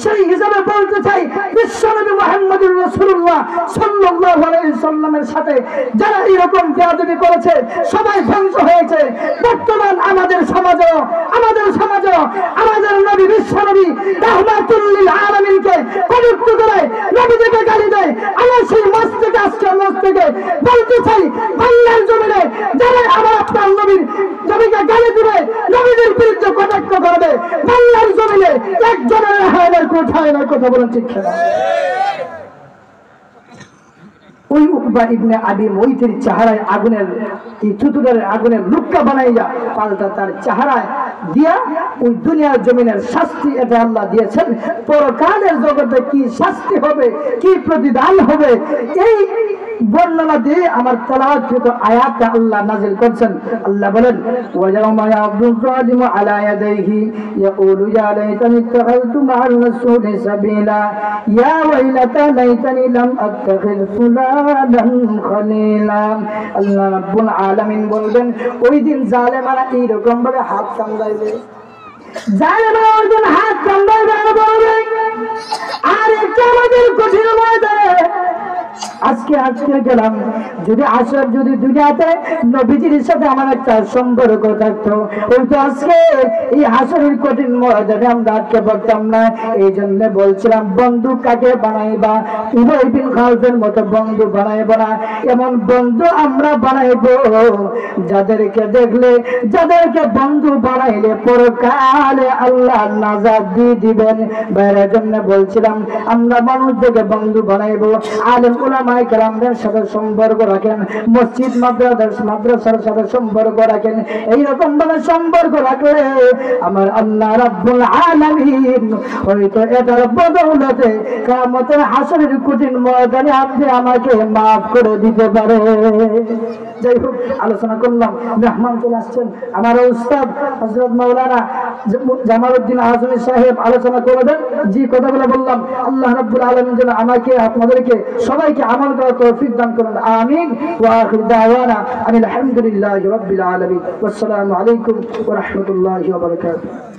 সেই হিসাবে বলতে চাই বিশ্বনবী মুহাম্মদুর রাসূলুল্লাহ সাল্লাল্লাহু আলাইহি সাল্লামের সাথে যারা এরকম বেয়াদবি করেছে সবাই ধ্বংস হয়েছে। বর্তমান আমাদের সমাজে আমাদের নবী বিশ্বনবী রাহমাতুল লিল আলামিনকে কটূক্তি করে নবীকে গালি দেয়। আমার সেই মস্তকে আজকে মস্তকে বলতে চাই বাংলার জমিনে যারা আমার আপনার নবীকে গালি দিবে, নবীদের বিরুদ্ধে কটাক্ষ করবে, বাংলার জমিনে একজনের হায়নার কোথায় না কথা বলেন ঠিক না? ওই উকবা ইবনে আবি মুইতের চেহারায় আগুনের এই চতুরের আগুনের লুক্কা বানাইয়া পাল্টা তার চেহারায় দিয়া ওই দুনিয়ার জমিনের শাস্তি এটা আল্লাহ দিয়েছেন। পরকালের জগতে কি শাস্তি হবে, কি প্রতিদান হবে, এই বর্ণনা দিয়ে আমার তেলাওয়াতকৃত আয়াতটা আল্লাহ নাযিল করেছেন। আল্লাহ বলেন ওয়ায়াউমা ইয়াবদুল যালিমু আলা ইয়াদাইহি ইয়াকুলু ইয়া লাইতানি ইত্তাখাযতু মা'আর রাসূলি সাবিলা ইয়া ওয়াইলাতা লাইতানি লাম আত্তাখিয ফুলানান খলিলা। আল্লাহ রাব্বুল আলামিন বলবেন ওই দিন জালেমারা এইরকম ভাবে হাত কামড়াইবে, জালেমারা ওই দিন হাত কামড়াইবে আর বলবে আরে কিয়ামতের কঠিন ময়দানে আজকে গেলাম, যদি আসর যদি দুনিয়াতে নবীজির সাথে আমার একটা সম্পর্ক থাকতো, ওই তো আজকে এই হাসরের কঠিন ময়দানে আমরা আটকে পড়তাম না। এই জন্য বলছিলাম বন্ধু কাকে বানাইবা, উবাই বিন খালদের মতো বন্ধু বানাইব না, এমন বন্ধু আমরা বানাইব যাদেরকে দেখলে, যাদেরকে বন্ধু বানাইলে পরকালে আল্লাহ নাজাত দিয়ে দিবেন। বাইরের জন্য বলছিলাম আমরা মানুষদেরকে বন্ধু বানাইব, আলেম উলামায়ে কেরামদের সাথে সম্পর্ক রাখেন, মসজিদ মাদ্রাসার সাথে সম্পর্ক রাখেন। এইরকম ভাবে সম্পর্ক রাখলে আমার আল্লাহ রাব্বুল আলামিন হয়তো এটার বদৌলতে কিয়ামতের হাসরের কঠিন ময়দানে আপনি আমাকে মাফ করে দিতে পারে। যাই হোক, আলোচনা করলাম, মেহমান চলে আসছেন, আমার উস্তাদ হযরত মাওলানা জামালউদ্দিন আজমি সাহেব আলোচনা করবেন। যে কথাগুলো বললাম আল্লাহ রাব্বুল আলামিন যেন আমাকে আপনাদেরকে সবাইকে আমল করার তৌফিক দান করুন, আমিন। ওয়া আখির দাওয়ানা আলহামদুলিল্লাহি রাব্বিল আলামিন। ওয়াসসালামু আলাইকুম ওয়া রাহমাতুল্লাহি ওয়া বারাকাতুহু।